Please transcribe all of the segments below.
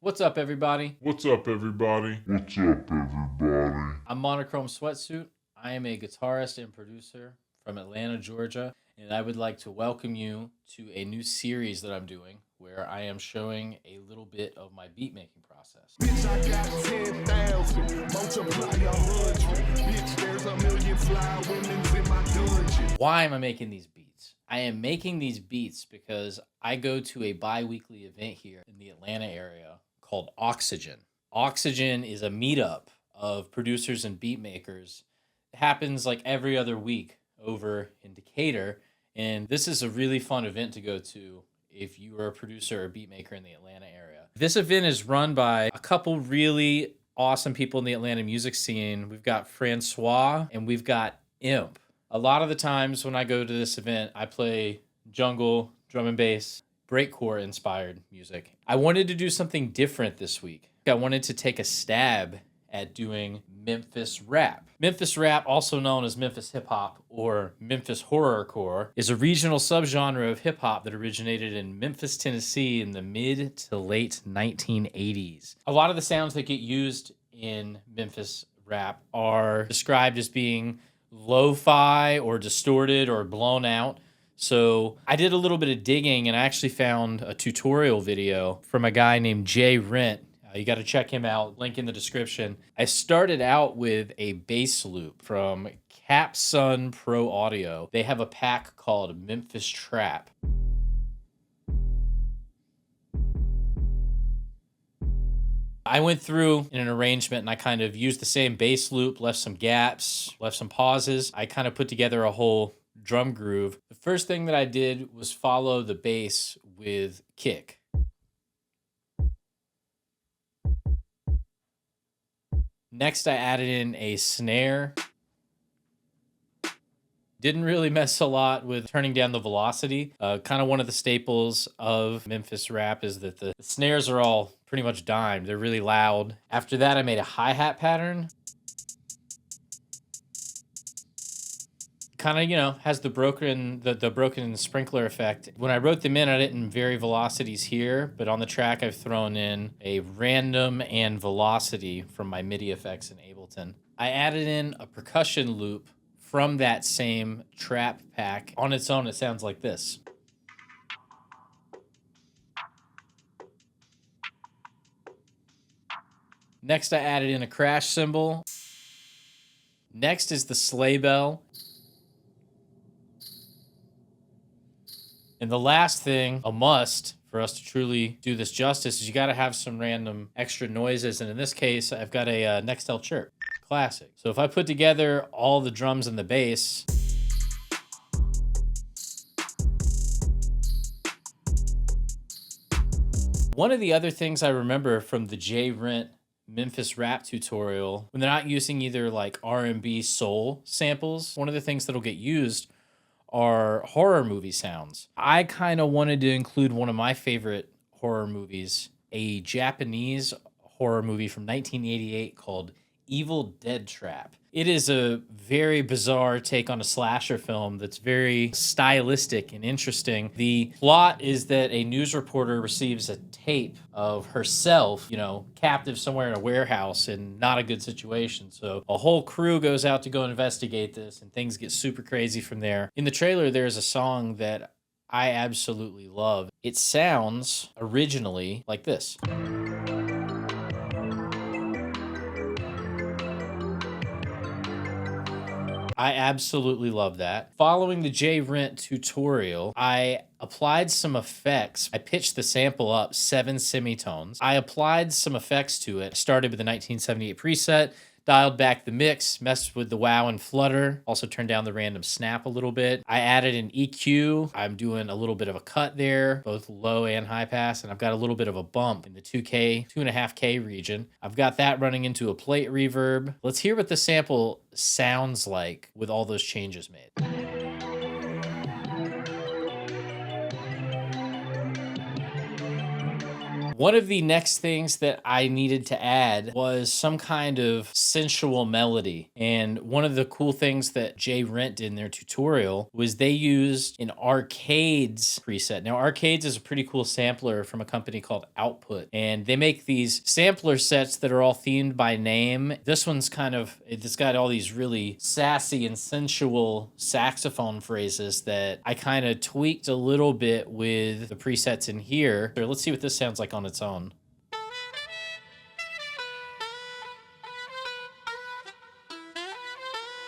What's up, everybody? What's up, everybody? What's up, everybody? I'm Monochrome Sweatsuit. I am a guitarist and producer from Atlanta, Georgia, and I would like to welcome you to a new series that I'm doing where I am showing a little bit of my beat making process. Bitch, I got 10,000. Multiply 100. Bitch, there's a million fly women's in my dungeon. Why am I making these beats? I am making these beats because I go to a bi-weekly event here in the Atlanta area called Oxygen. Oxygen is a meetup of producers and beat makers. It happens like every other week over in Decatur, and this is a really fun event to go to if you are a producer or beat maker in the Atlanta area. This event is run by a couple really awesome people in the Atlanta music scene. We've got Francois and we've got Imp. A lot of the times when I go to this event, I play jungle, drum and bass, breakcore inspired music. I wanted to do something different this week. I wanted to take a stab at doing Memphis rap. Memphis rap, also known as Memphis hip hop or Memphis horrorcore, is a regional subgenre of hip hop that originated in Memphis, Tennessee in the mid to late 1980s. A lot of the sounds that get used in Memphis rap are described as being lo-fi or distorted or blown out. So I did a little bit of digging and I actually found a tutorial video from a guy named Jay Rent. You got to check him out, link in the description. I started out with a bass loop from Capsun Pro Audio. They have a pack called Memphis Trap. I went through in an arrangement and I kind of used the same bass loop, left some gaps, left some pauses. I kind of put together a whole drum groove. The first thing that I did was follow the bass with kick. Next, I added in a snare. Didn't really mess a lot with turning down the velocity. Kind of one of the staples of Memphis rap is that the snares are all pretty much dimed. They're really loud. After that, I made a hi-hat pattern. Kind of, has the broken sprinkler effect. When I wrote them in, I didn't vary velocities here, but on the track, I've thrown in a random and velocity from my MIDI effects in Ableton. I added in a percussion loop from that same trap pack. On its own, it sounds like this. Next, I added in a crash cymbal. Next is the sleigh bell. And the last thing, a must for us to truly do this justice, is you got to have some random extra noises. And in this case, I've got a Nextel chirp, classic. So if I put together all the drums and the bass, one of the other things I remember from the Jay Rent Memphis rap tutorial, when they're not using either like R&B soul samples, one of the things that'll get used are horror movie sounds. I kind of wanted to include one of my favorite horror movies, a Japanese horror movie from 1988 called Evil Dead Trap. It is a very bizarre take on a slasher film that's very stylistic and interesting. The plot is that a news reporter receives a tape of herself, captive somewhere in a warehouse in not a good situation. So a whole crew goes out to go investigate this and things get super crazy from there. In the trailer, there's a song that I absolutely love. It sounds originally like this. I absolutely love that. Following the Jay Rent tutorial, I applied some effects. I pitched the sample up 7 semitones. I applied some effects to it. Started with the 1978 preset, dialed back the mix, messed with the wow and flutter, also turned down the random snap a little bit. I added an EQ. I'm doing a little bit of a cut there, both low and high pass, and I've got a little bit of a bump in the 2.5K region. I've got that running into a plate reverb. Let's hear what the sample sounds like with all those changes made. One of the next things that I needed to add was some kind of sensual melody. And one of the cool things that Jay Rent did in their tutorial was they used an Arcades preset. Now, Arcades is a pretty cool sampler from a company called Output, and they make these sampler sets that are all themed by name. This one's it's got all these really sassy and sensual saxophone phrases that I kind of tweaked a little bit with the presets in here. So let's see what this sounds like on its own.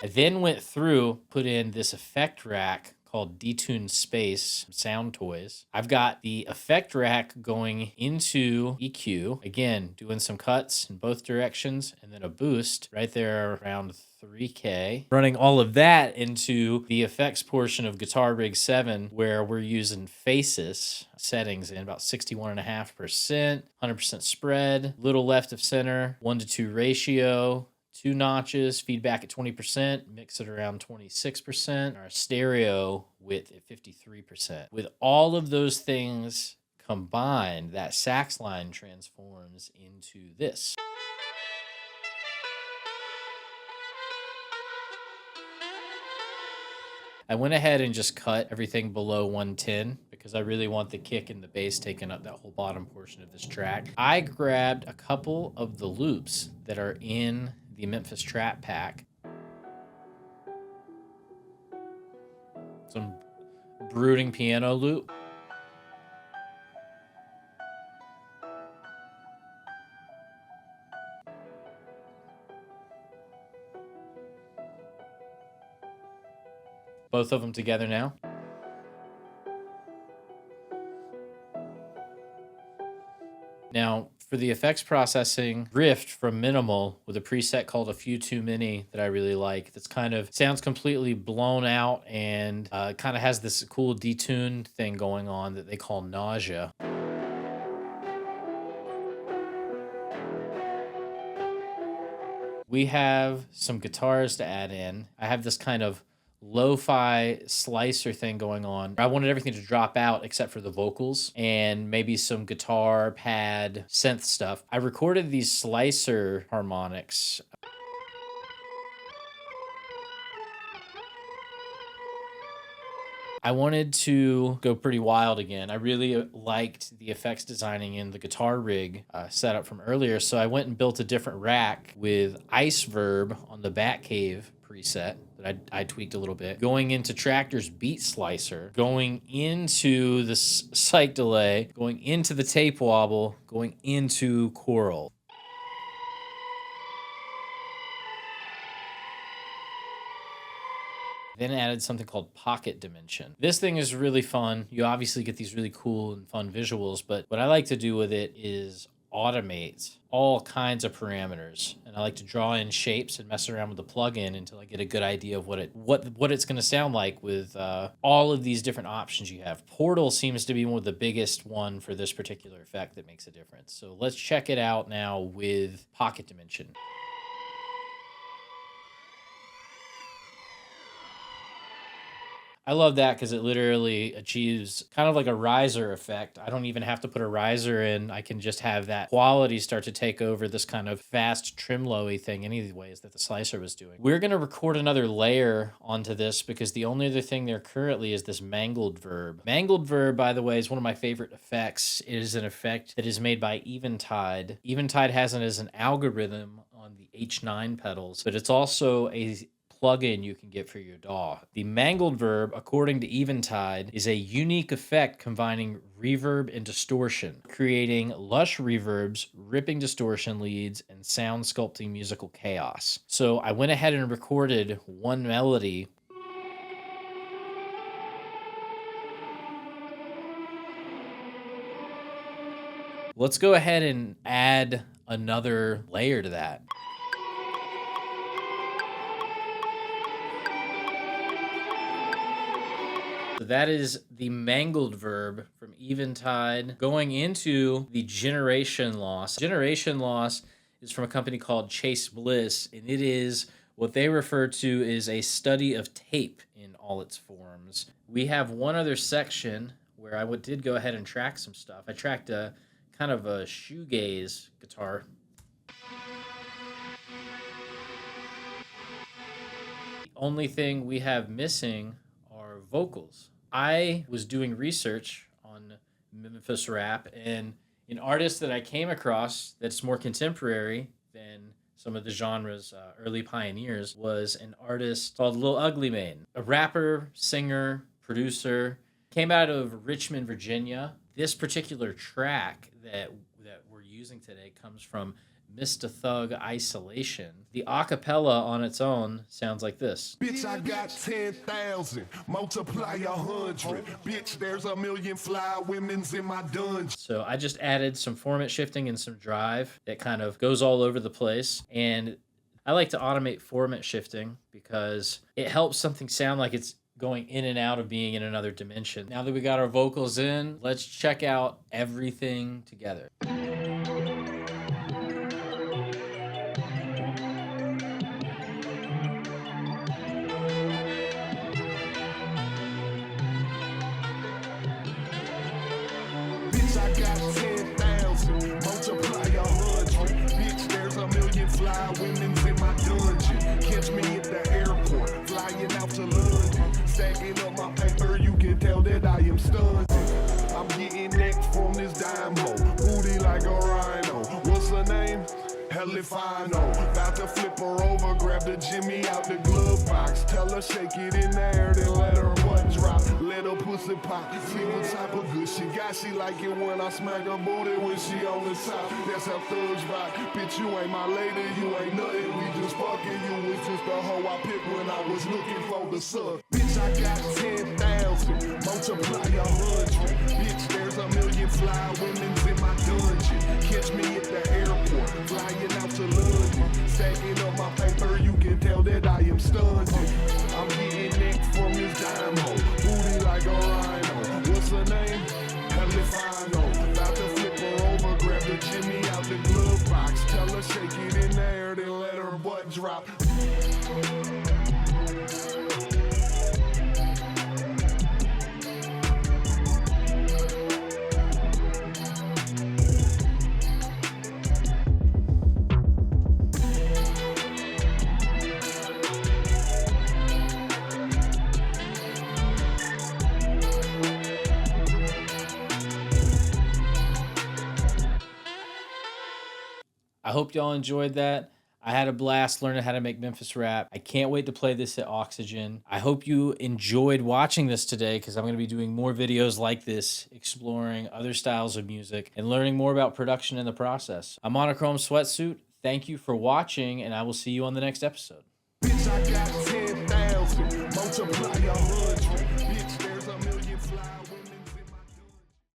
I then went through, put in this effect rack called Detune Space Sound Toys. I've got the effect rack going into EQ, again, doing some cuts in both directions, and then a boost right there around 3K. Running all of that into the effects portion of Guitar Rig 7, where we're using Faces settings in about 61.5%, 100% spread, little left of center, 1:2 ratio, 2 notches, feedback at 20%, mix it around 26%, our stereo width at 53%. With all of those things combined, that sax line transforms into this. I went ahead and just cut everything below 110 because I really want the kick and the bass taking up that whole bottom portion of this track. I grabbed a couple of the loops that are in the Memphis Trap Pack. Some brooding piano loop. Both of them together now. Now, for the effects processing, Rift from Minimal with a preset called A Few Too Many that I really like. That's kind of sounds completely blown out and kind of has this cool detuned thing going on that they call Nausea. We have some guitars to add in. I have this kind of lo-fi slicer thing going on. I wanted everything to drop out except for the vocals and maybe some guitar, pad, synth stuff. I recorded these slicer harmonics. I wanted to go pretty wild again. I really liked the effects designing in the Guitar Rig setup from earlier, so I went and built a different rack with Ice Verb on the Batcave preset that I tweaked a little bit, going into Tractor's Beat Slicer, going into the Psych Delay, going into the Tape Wobble, going into Choral. Then added something called Pocket Dimension. This thing is really fun. You obviously get these really cool and fun visuals, but what I like to do with it is automate all kinds of parameters. And I like to draw in shapes and mess around with the plugin until I get a good idea of what it's going to sound like with all of these different options you have. Portal seems to be one of the biggest one for this particular effect that makes a difference. So let's check it out now with Pocket Dimension. I love that because it literally achieves kind of like a riser effect. I don't even have to put a riser in. I can just have that quality start to take over this kind of fast tremolo-y thing anyways that the slicer was doing. We're going to record another layer onto this because the only other thing there currently is this Mangled Verb. Mangled Verb, by the way, is one of my favorite effects. It is an effect that is made by Eventide. Eventide has it as an algorithm on the H9 pedals, but it's also a plugin you can get for your DAW. The Mangled Verb, according to Eventide, is a unique effect combining reverb and distortion, creating lush reverbs, ripping distortion leads, and sound sculpting musical chaos. So I went ahead and recorded one melody. Let's go ahead and add another layer to that. So that is the Mangled Verb from Eventide going into the Generation Loss. Generation Loss is from a company called Chase Bliss, and it is what they refer to as a study of tape in all its forms. We have one other section where I did go ahead and track some stuff. I tracked a kind of a shoegaze guitar. The only thing we have missing are vocals. I was doing research on Memphis Rap, and an artist that I came across that's more contemporary than some of the genre's early pioneers was an artist called Lil Ugly Mane, a rapper, singer, producer, came out of Richmond, Virginia. This particular track that we're using today comes from Mr. Thug Isolation. The acapella on its own sounds like this. Bitch, I got 10,000, multiply 100. Bitch, there's a million fly women's in my dungeon. So I just added some format shifting and some drive that kind of goes all over the place. And I like to automate format shifting because it helps something sound like it's going in and out of being in another dimension. Now that we got our vocals in, let's check out everything together. I got 10,000, multiply 100. Bitch, there's a million fly women's in my dungeon. Catch me at the airport, flying out to London. Stacking up my paper, you can tell that I am stunned. I'm getting next from this dime hole, booty like a rhino. What's her name? Helifano. About to flip her over, grab the Jimmy out the glove box. Tell her shake it in the air, then let her butt drop. Let her pussy pop. See what type of good she got. She like it when I smack her booty when she on the top. That's how thugs rock. Bitch, you ain't my lady, you ain't nothing. We just fucking. You was just the hoe I picked when I was looking for the sub. Bitch, I got 10,000, multiply 100. Bitch, there's a million fly women's in my dungeon. Catch me at the airport, flying out to London. Stacking up my paper, you can tell that I am stunned. I'm getting next from this dime hole, booty like a rhino. What's her name? Helifano. About to flip her over, grab the Jimmy out the glove box. Tell her shake it in the air, then let her butt drop. I hope y'all enjoyed that. I had a blast learning how to make Memphis Rap. I can't wait to play this at Oxygen. I hope you enjoyed watching this today because I'm going to be doing more videos like this, exploring other styles of music and learning more about production in the process. I'm Monochrome Sweatsuit. Thank you for watching, and I will see you on the next episode. Bitch, I got